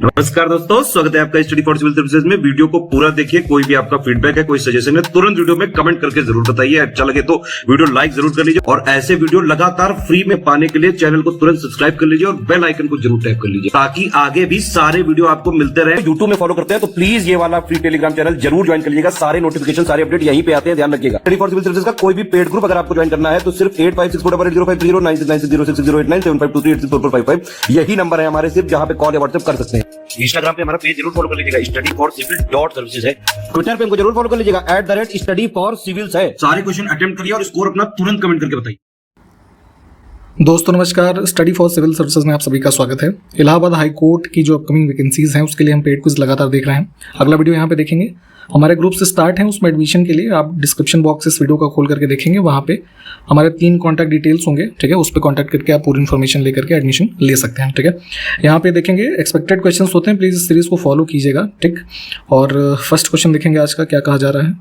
नमस्कार दोस्तों, स्वागत है आपका स्टडी फॉर सिविल सर्विसेज में। वीडियो को पूरा देखिए। कोई भी आपका फीडबैक है, कोई सजेशन है, तुरंत वीडियो में कमेंट करके जरूर बताइए। अच्छा लगे तो वीडियो लाइक जरूर कर लीजिए और ऐसे वीडियो लगातार फ्री में पाने के लिए चैनल को तुरंत सब्सक्राइब कर लीजिए और बेल आइकन को जरूर टैप कर लीजिए ताकि आगे भी सारे वीडियो आपको मिलते रहे। यूट्यूब में फॉलो करते हैं तो प्लीज ये वाला फ्री टेलीग्राम चैनल जरूर ज्वाइन कर लीजिएगा। सारे नोटिफिकेशन, सारे अपडेट यहीं पे आते हैं, ध्यान रखिएगा। स्टडी फॉर सिविल सर्विसेज का कोई भी पेड ग्रुप अगर आपको ज्वाइन करना है तो सिर्फ 856480560660897523864455 यही नंबर है हमारे, सिर्फ जहां पे कॉल या व्हाट्सएप कर सकते हैं। इंस्टाग्राम पे हमारा पेज जरूर फॉलो कर लीजिएगा, studyforcivil.services है। ट्विटर पे हमको जरूर फॉलो कर लीजिएगा, @studyforcivils है। सारे क्वेश्चन अटेम्प्ट करिए और स्कोर अपना तुरंत कमेंट करके बताइए। दोस्तों नमस्कार, स्टडी फॉर सिविल सर्विसेज में आप सभी का स्वागत है। इलाहाबाद हाई कोर्ट की जो अपकमिंग वैकेंसीज हैं उसके लिए हम पेड क्विज लगातार देख रहे हैं। अगला वीडियो यहाँ पे देखेंगे, हमारे ग्रुप से स्टार्ट है, उसमें एडमिशन के लिए आप डिस्क्रिप्शन बॉक्स इस वीडियो का खोल करके देखेंगे, वहाँ पे हमारे 3 कॉन्टैक्ट डिटेल्स होंगे, ठीक है। उस पर कॉन्टैक्ट करके आप पूरी इन्फॉर्मेशन लेकर के एडमिशन ले सकते हैं, ठीक है। यहाँ पे देखेंगे एक्सपेक्टेड क्वेश्चंस होते हैं, प्लीज इस सीरीज को फॉलो कीजिएगा, ठीक। और फर्स्ट क्वेश्चन देखेंगे आज का, क्या कहा जा रहा है।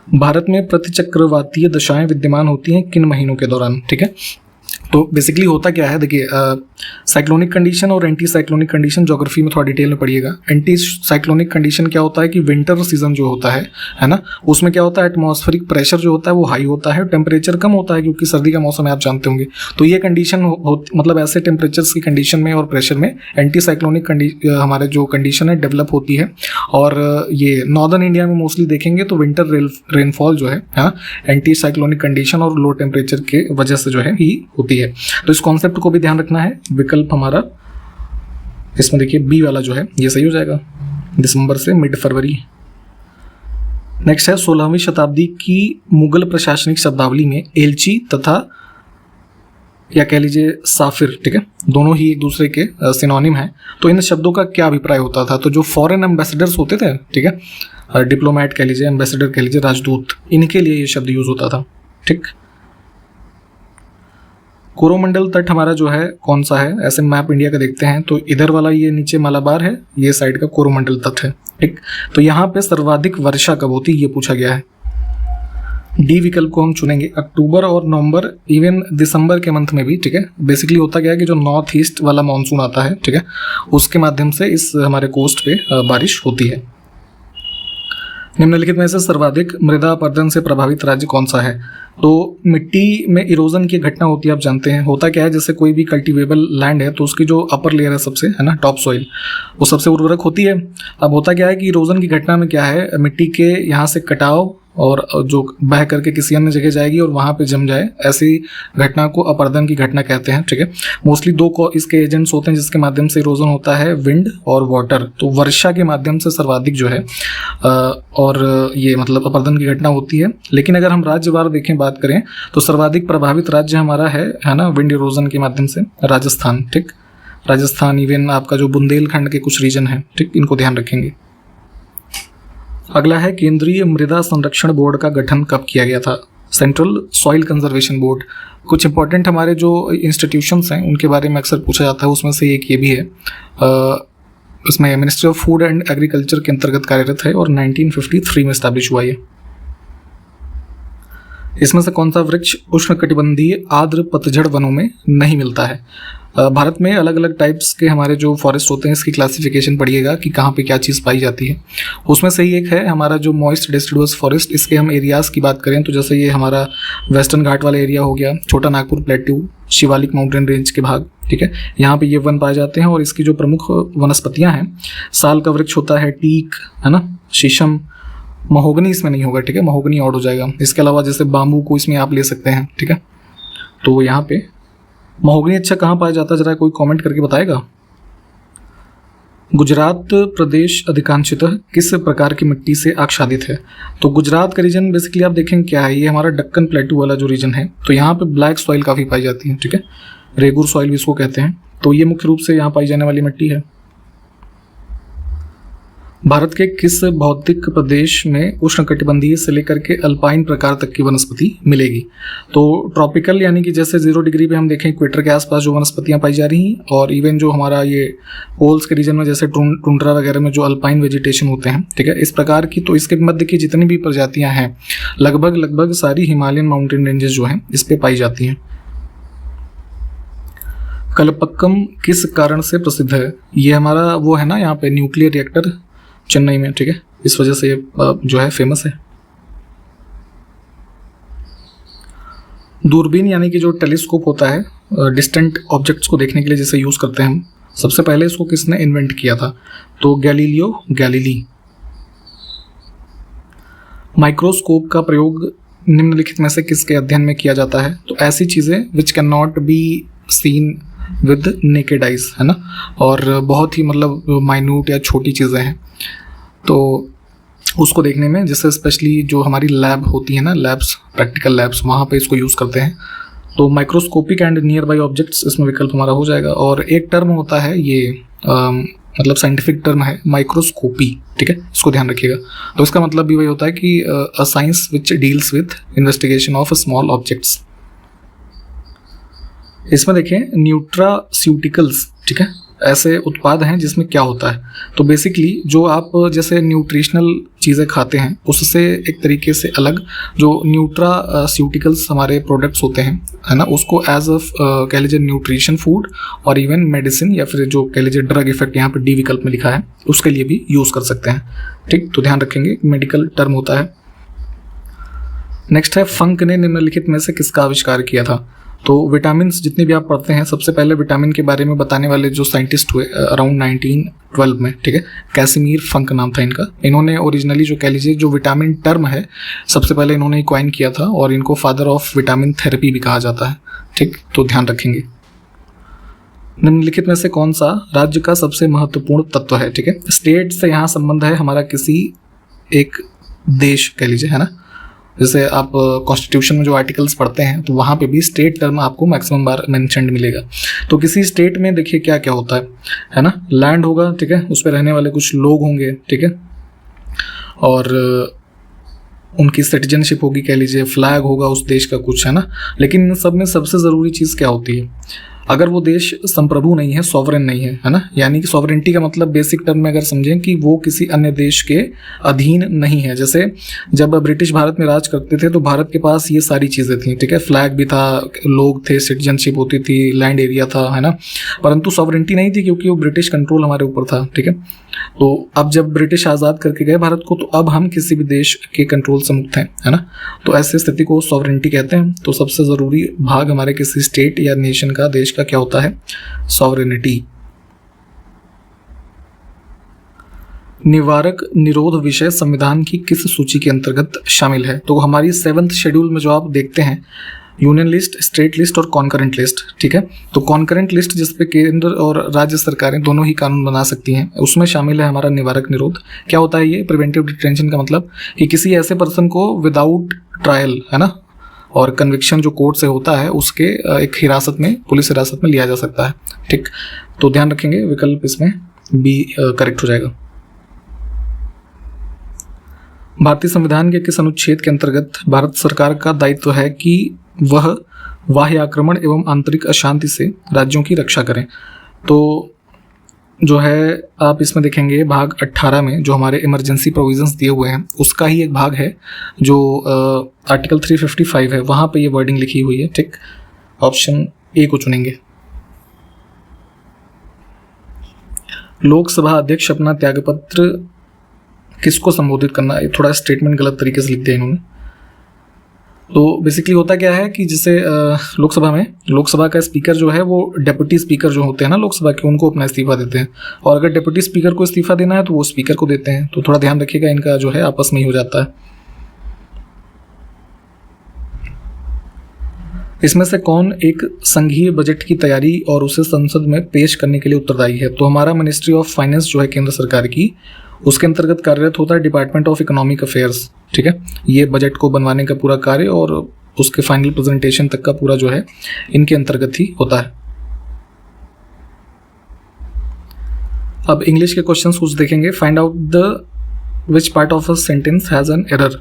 भारत में प्रतिचक्रवातीय दशाएं विद्यमान होती हैं किन महीनों के दौरान, ठीक है। तो बेसिकली होता क्या है, देखिए साइक्लोनिक कंडीशन और एंटी साइक्लोनिक कंडीशन ज्योग्राफी में थोड़ा डिटेल में पढ़िएगा। एंटी साइक्लोनिक कंडीशन क्या होता है कि विंटर सीजन जो होता है ना, उसमें क्या होता है, एटमॉस्फेरिक प्रेशर जो होता है वो हाई होता है, टेम्परेचर कम होता है क्योंकि सर्दी का मौसम है, आप जानते होंगे। तो ये कंडीशन मतलब ऐसे टेम्परेचर्स की कंडीशन में और प्रेशर में एंटी साइक्लोनिक हमारे जो कंडीशन है डेवलप होती है। और ये नॉर्दर्न इंडिया में मोस्टली देखेंगे तो विंटर रेनफॉल जो है एंटी साइक्लोनिक कंडीशन और लो टेम्परेचर के वजह से जो है ही होती है। तो इस कॉन्सेप्ट को भी ध्यान रखना है। विकल्प हमारा इसमें देखिए बी वाला जो है ये सही हो जाएगा, दिसंबर से मिड फरवरी। नेक्स्ट है 16वीं शताब्दी की मुगल प्रशासनिक शब्दावली में एलची तथा या कह लीजिए साफिर, ठीक है, दोनों ही एक दूसरे के सिनोनिम हैं। तो इन शब्दों का क्या अभिप्राय होता था। तो जो फॉरेन एम्बेसडर्स होते थे, ठीक है, डिप्लोमेट कह लीजिए, एम्बेसडर कह लीजिए, राजदूत, इनके लिए ये शब्द यूज होता था, ठीक। कोरोमंडल तट हमारा जो है कौन सा है, ऐसे मैप इंडिया का देखते हैं तो इधर वाला ये नीचे मालाबार है, ये साइड का कोरोमंडल तट है, ठीक। तो यहाँ पे सर्वाधिक वर्षा कब होती है ये पूछा गया है। डी विकल्प को हम चुनेंगे। अक्टूबर और नवंबर, इवन दिसंबर के मंथ में भी, ठीक है। बेसिकली होता क्या है कि जो नॉर्थ ईस्ट वाला मानसून आता है, ठीक है, उसके माध्यम से इस हमारे कोस्ट पे बारिश होती है। निम्नलिखित में से सर्वाधिक मृदा अपरदन से प्रभावित राज्य कौन सा है। तो मिट्टी में इरोजन की घटना होती है, आप जानते हैं। होता क्या है, जैसे कोई भी कल्टीवेबल लैंड है तो उसकी जो अपर लेयर है सबसे, है ना, टॉप सॉइल, वो सबसे उर्वरक होती है। अब होता क्या है कि इरोजन की घटना में क्या है, मिट्टी के यहाँ से कटाव और जो बह करके किसी अन्य जगह जाएगी और वहाँ पे जम जाए, ऐसी घटना को अपरदन की घटना कहते हैं, ठीक है। मोस्टली 2 इसके एजेंट्स होते हैं जिसके माध्यम से इरोजन होता है, विंड और वाटर। तो वर्षा के माध्यम से सर्वाधिक जो है और ये मतलब अपरदन की घटना होती है। लेकिन अगर हम राज्यवार देखें, बात करें तो सर्वाधिक प्रभावित राज्य हमारा है ना, विंड इरोजन के माध्यम से राजस्थान, ठीक। राजस्थान, इवन आपका जो बुंदेलखंड के कुछ रीजन है, ठीक, इनको ध्यान रखेंगे। अगला है केंद्रीय मृदा संरक्षण बोर्ड का गठन कब किया गया था। Central soil conservation board. कुछ इंपॉर्टेंट हमारे जो इंस्टीट्यूशंस हैं उनके बारे में अक्सर पूछा जाता है, उसमें से एक ये भी है। इसमें ministry of food and agriculture के अंतर्गत कार्यरत है और 1953 में स्टैब्लिश हुआ है। इसमें से कौन सा वृक्ष उष्णकटिबंधीय आर्द्र पतझड़ वनों में नहीं मिलता है। भारत में अलग अलग टाइप्स के हमारे जो फॉरेस्ट होते हैं इसकी क्लासिफिकेशन पढ़िएगा कि कहाँ पे क्या चीज़ पाई जाती है। उसमें से ही एक है हमारा जो मॉइस्ट डेसिडुअस फॉरेस्ट। इसके हम एरियाज़ की बात करें तो जैसे ये हमारा वेस्टर्न घाट वाला एरिया हो गया, छोटा Nagpur plateau, Shivalik mountain range के भाग, ठीक है, यहाँ पे ये वन पाए जाते हैं। और इसकी जो प्रमुख वनस्पतियाँ हैं, साल का वृक्ष होता है टीक, है ना, शीशम, महोगनी इसमें नहीं होगा, ठीक है, महोगनी और हो जाएगा। इसके अलावा जैसे बाम्बू को इसमें आप ले सकते हैं, ठीक है। तो यहाँ पे महोगनी अच्छा कहाँ पाया जाता है, जरा कोई कमेंट करके बताएगा। गुजरात प्रदेश अधिकांशतः किस प्रकार की मिट्टी से आच्छादित है। तो गुजरात का रीजन बेसिकली आप देखें क्या है, ये हमारा दक्कन प्लेटू वाला जो रीजन है, तो यहाँ पे ब्लैक सॉइल काफ़ी पाई जाती है, ठीक है, रेगुर सॉइल भी इसको कहते हैं। तो ये मुख्य रूप से यहाँ पाई जाने वाली मिट्टी है। भारत के किस भौतिक प्रदेश में उष्णकटिबंधीय से लेकर के अल्पाइन प्रकार तक की वनस्पति मिलेगी। तो ट्रॉपिकल यानी कि जैसे 0 डिग्री पे हम देखें इक्वेटर के आसपास जो वनस्पतियां पाई जा रही हैं, और इवन जो हमारा ये पोल्स के रीजन में जैसे टुंड्रा वगैरह में जो अल्पाइन वेजिटेशन होते हैं, ठीक है, इस प्रकार की, तो इसके मध्य की जितनी भी प्रजातियां हैं लगभग सारी हिमालयन माउंटेन रेंजेस जो हैं इस पे पाई जाती हैं। कलपक्कम किस कारण से प्रसिद्ध है? ये हमारा वो है ना, यहाँ पे न्यूक्लियर रिएक्टर चेन्नई में, ठीक है, इस वजह से ये जो है फेमस है। दूरबीन यानी कि जो टेलीस्कोप होता है डिस्टेंट ऑब्जेक्ट्स को देखने के लिए जिसे यूज़ करते हैं हम, सबसे पहले इसको किसने इन्वेंट किया था? तो गैलीलियो गैलीली। माइक्रोस्कोप का प्रयोग निम्नलिखित में से किसके अध्ययन में किया जाता है? तो ऐसी चीज़ें which can not be seen with naked eyes, है ना, और बहुत ही मतलब माइन्यूट या छोटी चीज़ें हैं, तो उसको देखने में, जैसे स्पेशली जो हमारी लैब होती है ना, लैब्स, प्रैक्टिकल लैब्स, वहाँ पे इसको यूज़ करते हैं। तो microscopic and near by objects इसमें विकल्प हमारा हो जाएगा। और एक टर्म होता है ये मतलब साइंटिफिक टर्म है माइक्रोस्कोपी, ठीक है, इसको ध्यान रखिएगा। तो इसका मतलब भी वही होता है कि a science which deals with investigation of small objects. इसमें देखें न्यूट्रास्यूटिकल्स, ठीक है, ऐसे उत्पाद हैं जिसमें क्या होता है? तो बेसिकली जो आप जैसे न्यूट्रिशनल चीज़ें खाते हैं उससे एक तरीके से अलग जो न्यूट्रास्यूटिकल्स हमारे प्रोडक्ट्स होते हैं, है ना, उसको एज अ कह लीजिए न्यूट्रिशन फूड और इवन मेडिसिन या फिर जो कह लीजिए ड्रग इफेक्ट यहाँ पर डी विकल्प में लिखा है उसके लिए भी यूज़ कर सकते हैं, ठीक। तो ध्यान रखेंगे, मेडिकल टर्म होता है। नेक्स्ट है, फंक ने निम्नलिखित में से किसका आविष्कार किया था? तो विटामिन जितने भी आप पढ़ते हैं, सबसे पहले विटामिन के बारे में बताने वाले जो साइंटिस्ट हुए अराउंड 1912 में, ठीक है, कैसिमीर फंक नाम था इनका। इन्होंने ओरिजिनली जो कह लीजिए जो विटामिन टर्म है सबसे पहले इन्होंने कॉइन किया था और इनको फादर ऑफ विटामिन थेरेपी भी कहा जाता है, ठीक। तो ध्यान रखेंगे। निम्नलिखित में से कौन सा राज्य का सबसे महत्वपूर्ण तत्व है? ठीक है, स्टेट से यहाँ संबंध है हमारा किसी एक देश कह लीजिए, है ना। जैसे आप कॉन्स्टिट्यूशन में जो आर्टिकल्स पढ़ते हैं तो वहाँ पे भी स्टेट टर्म आपको मैक्सिमम बार मेंशन्ड मिलेगा। तो किसी स्टेट में देखिए क्या क्या होता है ना, लैंड होगा, ठीक है, उस पर रहने वाले कुछ लोग होंगे, ठीक है, और उनकी सिटीजनशिप होगी कह लीजिए, फ्लैग होगा उस देश का कुछ, है ना। लेकिन इन सब में सबसे ज़रूरी चीज़ क्या होती है? अगर वो देश संप्रभु नहीं है, सॉवरेन नहीं है ना, यानी कि सॉवरेनिटी का मतलब बेसिक टर्म में अगर समझें कि वो किसी अन्य देश के अधीन नहीं है। जैसे जब ब्रिटिश भारत में राज करते थे तो भारत के पास ये सारी चीज़ें थी, ठीक है, फ्लैग भी था, लोग थे, सिटीजनशिप होती थी, लैंड एरिया था, है ना, परंतु सॉवरेनिटी नहीं थी क्योंकि वो ब्रिटिश कंट्रोल हमारे ऊपर था, ठीक है। तो अब जब ब्रिटिश आज़ाद करके गए भारत को तो अब हम किसी भी देश के कंट्रोल से मुक्त हैं, है ना। तो ऐसे स्थिति को सॉवरेनिटी कहते हैं। तो सबसे ज़रूरी भाग हमारे किसी स्टेट या नेशन का, देश का क्या होता है? सॉवरेनिटी। निवारक निरोध विषय संविधान की किस सूची के अंतर्गत शामिल है? तो हमारी 7th शेड्यूल में जो आप देखते हैं, यूनियन लिस्ट, स्टेट लिस्ट और कॉन्करेंट लिस्ट, ठीक है। तो कॉन्करेंट लिस्ट जिसपे केंद्र और राज्य सरकारें दोनों ही कानून बना सकती हैं, उसमें शामिल है हमारा निवारक निरोध। क्या होता है ये? प्रिवेंटिव डिटेंशन का मतलब कि किसी ऐसे पर्सन को विदाउट ट्रायल, है ना, और कन्विक्शन जो कोर्ट से होता है उसके एक हिरासत में, पुलिस हिरासत में लिया जा सकता है, ठीक। तो ध्यान रखेंगे, विकल्प इसमें बी करेक्ट हो जाएगा। भारतीय संविधान के किस अनुच्छेद के अंतर्गत भारत सरकार का दायित्व है कि वह बाह्य आक्रमण एवं आंतरिक अशांति से राज्यों की रक्षा करें? तो जो है आप इसमें देखेंगे भाग 18 में जो हमारे इमरजेंसी प्रोविजंस दिए हुए हैं उसका ही एक भाग है जो आर्टिकल 355 है, वहाँ पे ये वर्डिंग लिखी हुई है, ठीक। ऑप्शन ए को चुनेंगे। लोकसभा अध्यक्ष अपना त्यागपत्र किसको संबोधित करना है? थोड़ा स्टेटमेंट गलत तरीके से लिख दिया इन्होंने। तो बेसिकली होता क्या है कि जैसे लोकसभा में, लोकसभा का स्पीकर जो है वो डिप्टी स्पीकर जो होते हैं ना लोकसभा के, उनको अपना इस्तीफा देते हैं, और अगर डिप्टी स्पीकर को इस्तीफा देना है तो वो स्पीकर को देते हैं। तो थोड़ा ध्यान रखिएगा, इनका जो है आपस में ही हो जाता है। इसमें से कौन एक संघीय बजट की तैयारी और उसे संसद में पेश करने के लिए उत्तरदायी है? तो हमारा मिनिस्ट्री ऑफ फाइनेंस जो है केंद्र सरकार की, उसके अंतर्गत कार्यरत होता है डिपार्टमेंट ऑफ इकोनॉमिक अफेयर्स, ठीक है। ये बजट को बनवाने का पूरा कार्य और उसके फाइनल प्रेजेंटेशन तक का पूरा जो है इनके अंतर्गत ही होता है। अब इंग्लिश के क्वेश्चंस कुछ देखेंगे। Find out the which part of a sentence has an error.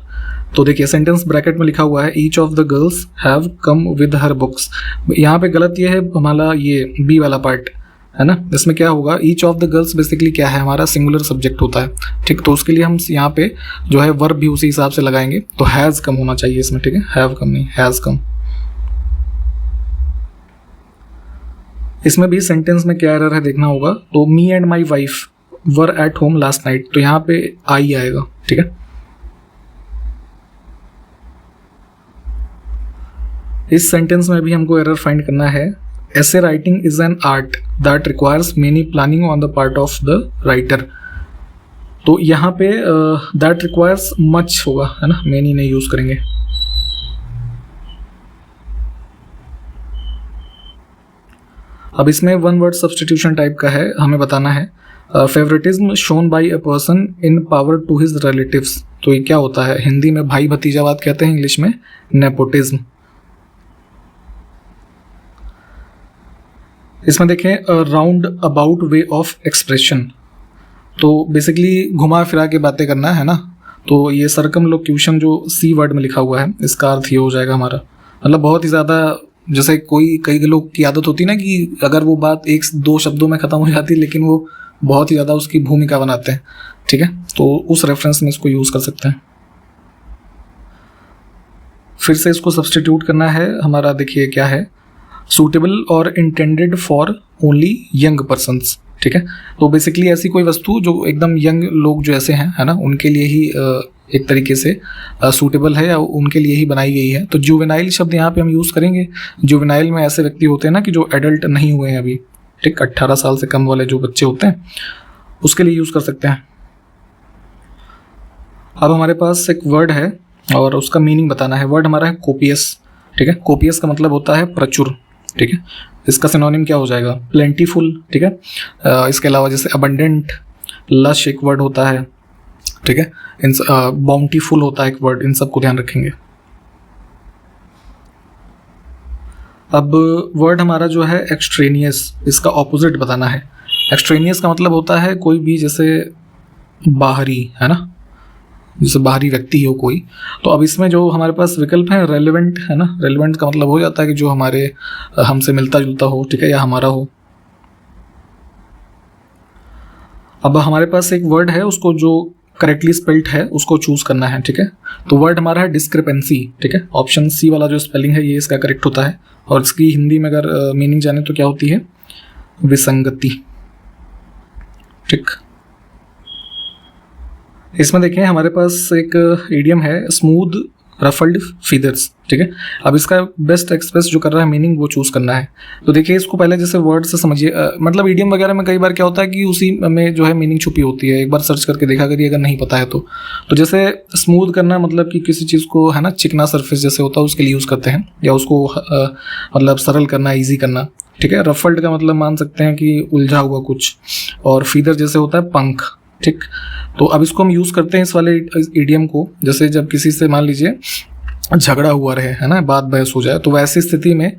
तो देखिए सेंटेंस ब्रैकेट में लिखा हुआ है each of the girls have come with her books. यहाँ पे गलत ये है हमारा ये बी वाला पार्ट, है ना। इसमें क्या होगा, each of the girls basically क्या है, हमारा सिंगुलर सब्जेक्ट होता है, ठीक। तो उसके लिए हम यहाँ पे जो है वर्ब भी उसी हिसाब से लगाएंगे। तो हैज़ कम होना चाहिए इसमें, ठीक है, हैव कम नहीं, हैज़ कम। इसमें भी सेंटेंस में क्या एरर है देखना होगा। तो me and my wife were at home last night, तो यहाँ पे आई आएगा, ठीक है। इस सेंटेंस में भी हमको एरर फाइंड करना है। ऐसे writing is an art that requires many planning on the part of the writer, तो यहाँ पे दैट रिक्वायर्स मच होगा, है ना, मेनी नहीं यूज करेंगे। अब इसमें वन वर्ड सब्स्टिट्यूशन टाइप का है, हमें बताना है favouritism shown by a person in power to his relatives, तो ये क्या होता है? हिंदी में भाई भतीजावाद कहते हैं, इंग्लिश में नेपोटिज्म। इसमें देखें round about way of expression, तो बेसिकली घुमा फिरा के बातें करना है ना, तो ये सर्कमलोक्यूशन जो सी वर्ड में लिखा हुआ है इसका अर्थ ये हो जाएगा हमारा, मतलब बहुत ही ज़्यादा, जैसे कई लोग की आदत होती है ना कि अगर वो बात एक दो शब्दों में ख़त्म हो जाती है लेकिन वो बहुत ही ज़्यादा उसकी भूमिका बनाते हैं, ठीक है, तो उस रेफरेंस में इसको यूज़ कर सकते हैं। फिर से इसको सब्सटीट्यूट करना है हमारा, देखिए क्या है, सूटेबल और intended for only young persons, ठीक है। तो बेसिकली ऐसी कोई वस्तु जो एकदम यंग लोग जो ऐसे हैं, है ना, उनके लिए ही एक तरीके से सूटेबल है या उनके लिए ही बनाई गई है। तो जुवेनाइल शब्द यहाँ पे हम यूज़ करेंगे। जुवेनाइल में ऐसे व्यक्ति होते हैं ना कि जो एडल्ट नहीं हुए हैं अभी, ठीक, 18 साल से कम वाले जो बच्चे होते हैं उसके लिए यूज़ कर सकते हैं। अब हमारे पास एक वर्ड है और उसका मीनिंग बताना है। वर्ड हमारा है कोपियस, ठीक है। कोपियस का मतलब होता है प्रचुर, ठीक है। इसका सिनोनिम क्या हो जाएगा? प्लेंटीफुल, ठीक है। इसके अलावा जैसे अबंडेंट, लश एक वर्ड होता है, ठीक है। इन बाउंटीफुल होता है एक वर्ड, इन सब को ध्यान रखेंगे। अब वर्ड हमारा जो है एक्सट्रेनियस, इसका ऑपोजिट बताना है। एक्सट्रेनियस का मतलब होता है कोई भी जैसे बाहरी, है ना, जैसे बाहरी व्यक्ति हो कोई। तो अब इसमें जो हमारे पास विकल्प है रेलेवेंट, है ना, रेलेवेंट का मतलब हो जाता है कि जो हमारे हमसे मिलता जुलता हो, ठीक है, या हमारा हो। अब हमारे पास एक वर्ड है, उसको जो करेक्टली स्पेल्ड है उसको चूज करना है, ठीक है। तो वर्ड हमारा है डिस्क्रिपेंसी, ठीक है। ऑप्शन सी वाला जो स्पेलिंग है ये इसका करेक्ट होता है, और इसकी हिंदी में अगर मीनिंग जाने तो क्या होती है? विसंगति, ठीक। इसमें देखें हमारे पास एक इडियम है स्मूथ रफल्ड फीदर्स, ठीक है। अब इसका बेस्ट एक्सप्रेस जो कर रहा है मीनिंग वो चूज करना है। तो देखिए इसको पहले जैसे वर्ड से समझिए, मतलब इडियम वगैरह में कई बार क्या होता है कि उसी में जो है मीनिंग छुपी होती है, एक बार सर्च करके देखा करिए अगर नहीं पता है तो जैसे स्मूथ करना मतलब कि किसी चीज़ को, है ना, चिकना सरफेस जैसे होता है उसके लिए यूज़ करते हैं, या उसको मतलब सरल करना, ईजी करना, ठीक है। रफल्ड का मतलब मान सकते हैं कि उलझा हुआ कुछ, और फीदर जैसे होता है पंख, ठीक। तो अब इसको हम यूज़ करते हैं इस वाले इडियम को, जैसे जब किसी से मान लीजिए झगड़ा हुआ रहे, है ना, बात बहस हो जाए, तो वैसी स्थिति में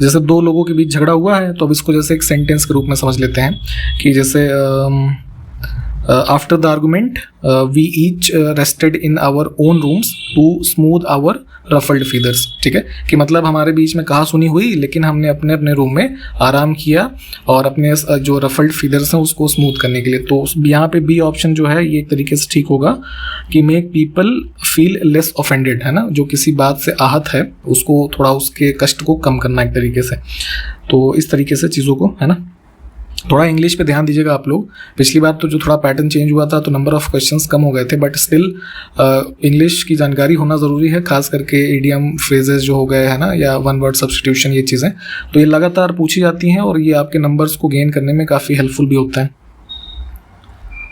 जैसे दो लोगों के बीच झगड़ा हुआ है तो अब इसको जैसे एक सेंटेंस के रूप में समझ लेते हैं कि जैसे after the argument we each rested in our own rooms to smooth our ruffled feathers, ठीक है। कि मतलब हमारे बीच में कहा सुनी हुई लेकिन हमने अपने अपने रूम में आराम किया और अपने जो रफल्ड फीदर्स हैं उसको स्मूथ करने के लिए। तो यहाँ पे बी ऑप्शन जो है ये एक तरीके से ठीक होगा कि make people feel less offended, है ना, जो किसी बात से आहत है उसको थोड़ा उसके कष्ट को कम करना एक तरीके से। तो इस तरीके से चीज़ों को, है ना, थोड़ा इंग्लिश पे ध्यान दीजिएगा आप लोग। पिछली बार तो जो थोड़ा पैटर्न चेंज हुआ था तो नंबर ऑफ क्वेश्चंस कम हो गए थे, बट स्टिल इंग्लिश की जानकारी होना ज़रूरी है, खास करके इडियम फ्रेजेस जो हो गए, है ना, या वन वर्ड सब्स्टिट्यूशन, ये चीज़ें तो ये लगातार पूछी जाती हैं और ये आपके नंबर्स को गेन करने में काफ़ी हेल्पफुल भी होता है।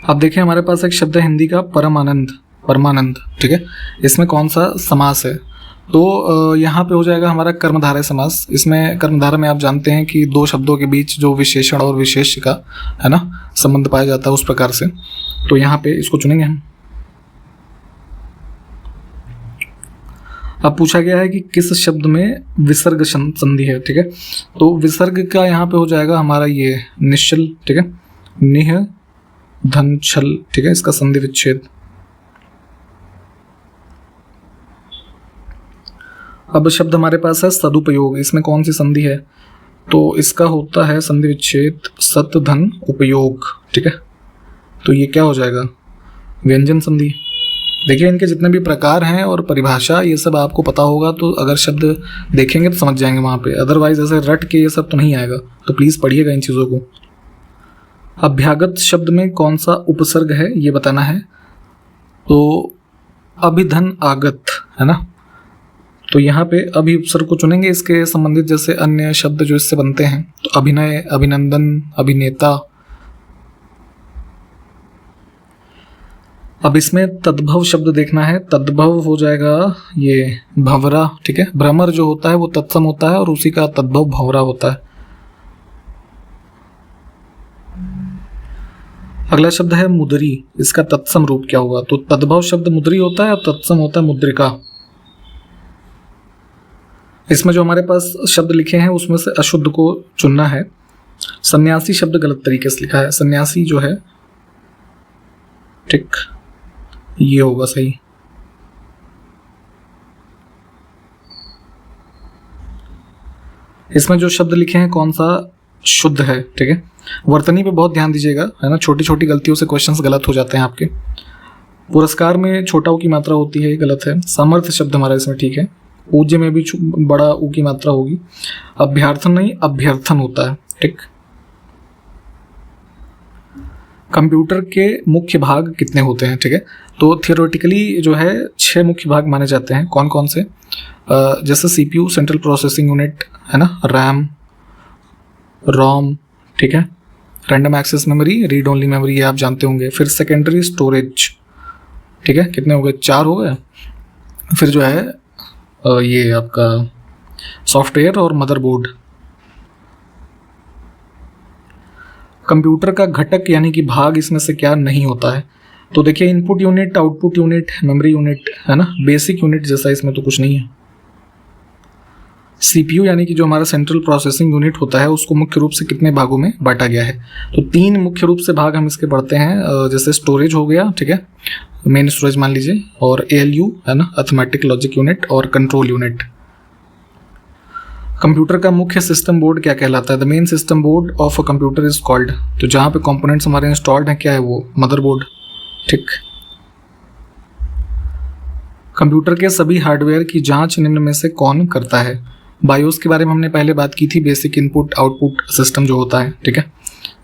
अब देखिए हमारे पास एक शब्द है हिंदी का परमानंद, परमानंद, ठीक है। इसमें कौन सा समास है? तो यहाँ पे हो जाएगा हमारा कर्मधारय समास। इसमें कर्मधारय में आप जानते हैं कि दो शब्दों के बीच जो विशेषण और विशेष का, है ना, संबंध पाया जाता है उस प्रकार से। तो यहाँ पे इसको चुनेंगे हम। अब पूछा गया है कि किस शब्द में विसर्ग संधि है, ठीक है। तो विसर्ग का यहाँ पे हो जाएगा हमारा ये निश्चल, ठीक है, निह धन छल, ठीक है, इसका संधि विच्छेद। अब शब्द हमारे पास है सदुपयोग, इसमें कौन सी संधि है? तो इसका होता है संधि विच्छेद सत धन उपयोग, ठीक है। तो ये क्या हो जाएगा? व्यंजन संधि, देखिए इनके जितने भी प्रकार हैं और परिभाषा ये सब आपको पता होगा, तो अगर शब्द देखेंगे तो समझ जाएंगे वहाँ पे, अदरवाइज ऐसे रट के ये सब तो नहीं आएगा। तो प्लीज़ पढ़िएगा इन चीज़ों को। अभ्यागत शब्द में कौन सा उपसर्ग है ये बताना है। तो अभिधन आगत है ना, तो यहाँ पे अभी उपसर्ग को चुनेंगे इसके संबंधित जैसे अन्य शब्द जो इससे बनते हैं। तो अभिनय, अभिनंदन, अभिनेता। अब इसमें तद्भव शब्द देखना है। तद्भव हो जाएगा ये भंवरा, ठीक है। भ्रमर जो होता है वो तत्सम होता है और उसी का तद्भव भंवरा होता है। अगला शब्द है मुद्री, इसका तत्सम रूप क्या होगा। तो तद्भव शब्द मुद्री होता है और तत्सम होता है मुद्रिका। इसमें जो हमारे पास शब्द लिखे हैं उसमें से अशुद्ध को चुनना है। सन्यासी शब्द गलत तरीके से लिखा है, सन्यासी जो है, ठीक, ये होगा सही। इसमें जो शब्द लिखे हैं कौन सा शुद्ध है, ठीक है। वर्तनी पे बहुत ध्यान दीजिएगा, है ना, छोटी छोटी गलतियों से क्वेश्चंस गलत हो जाते हैं आपके। पुरस्कार में छोटा ऊ की मात्रा होती है, ये गलत है। सामर्थ्य शब्द हमारा इसमें ठीक है। पूज्य में भी बड़ा ऊ की मात्रा होगी। अभ्यर्थन नहीं, अभ्यर्थन होता है, ठीक। कंप्यूटर के मुख्य भाग कितने होते हैं, ठीक है। तो थियोरेटिकली जो है 6 मुख्य भाग माने जाते हैं। कौन कौन से, जैसे सीपीयू, सेंट्रल प्रोसेसिंग यूनिट, है ना, रैम, रोम, ठीक है, random access memory, read only memory, ये आप जानते होंगे। फिर सेकेंडरी स्टोरेज, ठीक है, कितने हो गए, 4 हो गए। फिर जो है ये आपका सॉफ्टवेयर और मदरबोर्ड। कंप्यूटर का घटक यानी कि भाग इसमें से क्या नहीं होता है। तो देखिए input unit, output unit, memory unit, है ना, बेसिक यूनिट जैसा इसमें तो कुछ नहीं है। सीपीयू यानी कि जो हमारा सेंट्रल प्रोसेसिंग यूनिट होता है उसको मुख्य रूप से कितने भागों में बांटा गया है। तो 3 मुख्य रूप से भाग हम इसके पढ़ते हैं, जैसे स्टोरेज हो गया, ठीक है, मेन स्टोरेज मान लीजिए, और एएलयू, है ना, अर्थमेटिक लॉजिक यूनिट, और कंट्रोल यूनिट। कंप्यूटर का मुख्य सिस्टम बोर्ड क्या कहलाता है। The main system board of a computer is called, तो जहाँ पे कंपोनेंट्स हमारे इंस्टॉल्ड हैं क्या है वो मदरबोर्ड, ठीक। कंप्यूटर के सभी हार्डवेयर की जांच निम्न में से कौन करता है। बायोस के बारे में हमने पहले बात की थी, बेसिक इनपुट आउटपुट सिस्टम जो होता है, ठीक है।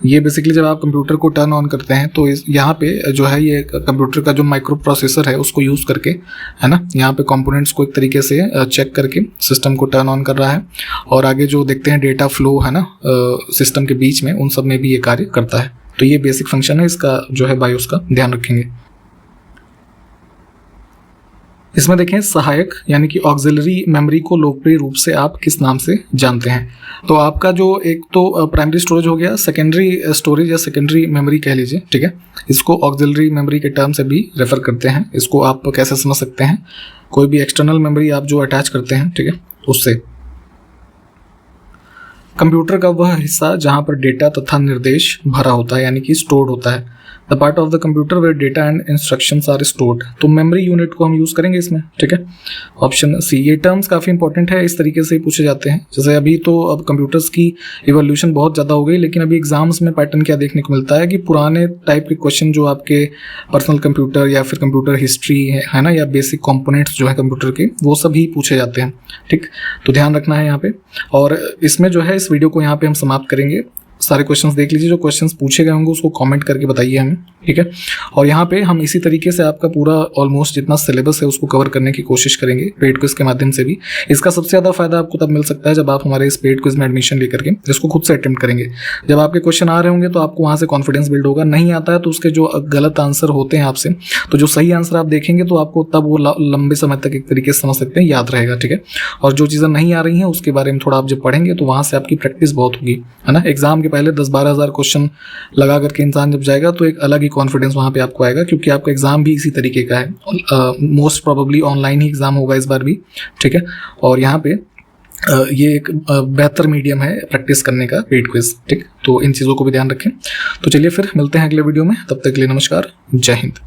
ये बेसिकली जब आप कंप्यूटर को टर्न ऑन करते हैं तो यहाँ पे जो है ये कंप्यूटर का जो माइक्रो प्रोसेसर है उसको यूज़ करके, है ना, यहाँ पे कंपोनेंट्स को एक तरीके से चेक करके सिस्टम को टर्न ऑन कर रहा है। और आगे जो देखते हैं डेटा फ्लो, है ना, सिस्टम के बीच में, उन सब में भी ये कार्य करता है। तो ये बेसिक फंक्शन है इसका जो है बायोस का, ध्यान रखेंगे। इसमें देखें सहायक यानी कि ऑक्सिलरी मेमोरी को लोकप्रिय रूप से आप किस नाम से जानते हैं। तो आपका जो एक तो प्राइमरी स्टोरेज हो गया, सेकेंडरी स्टोरेज या सेकेंडरी मेमोरी कह लीजिए, ठीक है। इसको ऑक्सिलरी मेमोरी के टर्म से भी रेफर करते हैं। इसको आप कैसे समझ सकते हैं, कोई भी एक्सटर्नल मेमोरी आप जो अटैच करते हैं, ठीक है, उससे। कंप्यूटर का वह हिस्सा जहाँ पर डेटा तथा निर्देश भरा होता है यानी कि स्टोर्ड होता है। The part of the computer where data and instructions are stored. तो मेमोरी यूनिट को हम यूज़ करेंगे इसमें, ठीक है। Option C. ये टर्म्स काफ़ी इंपॉर्टेंट है, इस तरीके से ही पूछे जाते हैं। जैसे अभी तो अब कंप्यूटर्स की इवोल्यूशन बहुत ज़्यादा हो गई, लेकिन अभी एग्जाम्स में पैटर्न क्या देखने को मिलता है कि पुराने टाइप के क्वेश्चन जो आपके पर्सनल कंप्यूटर या फिर कंप्यूटर हिस्ट्री है ना, या बेसिक कॉम्पोनेंट्स जो है कंप्यूटर के, वो सभी पूछे जाते हैं, ठीक। तो ध्यान रखना है यहाँ पे। और इसमें जो है इस वीडियो को यहाँ पे हम समाप्त करेंगे। सारे क्वेश्चंस देख लीजिए, जो क्वेश्चंस पूछे गए होंगे उसको कमेंट करके बताइए हमें, ठीक है। और यहाँ पे हम इसी तरीके से आपका पूरा ऑलमोस्ट जितना सिलेबस है उसको कवर करने की कोशिश करेंगे पेड क्विज के माध्यम से भी। इसका सबसे ज़्यादा फायदा आपको तब मिल सकता है जब आप हमारे इस पेड क्विज में एडमिशन लेकर के इसको खुद से अटेम्प्ट करेंगे। जब आपके क्वेश्चन आ रहे होंगे तो आपको वहाँ से कॉन्फिडेंस बिल्ड होगा। नहीं आता है तो उसके जो गलत आंसर होते हैं आपसे, तो जो सही आंसर आप देखेंगे तो आपको तब वो लंबे समय तक एक तरीके से समझ सकते हैं, याद रहेगा, ठीक है। और जो चीज़ें नहीं आ रही हैं उसके बारे में थोड़ा आप जब पढ़ेंगे तो वहाँ से आपकी प्रैक्टिस बहुत होगी, है ना। एग्जाम के पहले 10-12 हज़ार क्वेश्चन लगा करके इंसान जब जाएगा तो एक अलग ही कॉन्फिडेंस वहाँ पे आपको आएगा, क्योंकि आपका एग्जाम भी इसी तरीके का है। मोस्ट प्रोबेबली ऑनलाइन ही एग्जाम होगा इस बार भी, ठीक है। और यहाँ पे ये एक बेहतर मीडियम है प्रैक्टिस करने का, पेड क्विज, ठीक। तो इन चीज़ों को भी ध्यान रखें। तो चलिए फिर मिलते हैं अगले वीडियो में, तब तक के लिए नमस्कार, जय हिंद।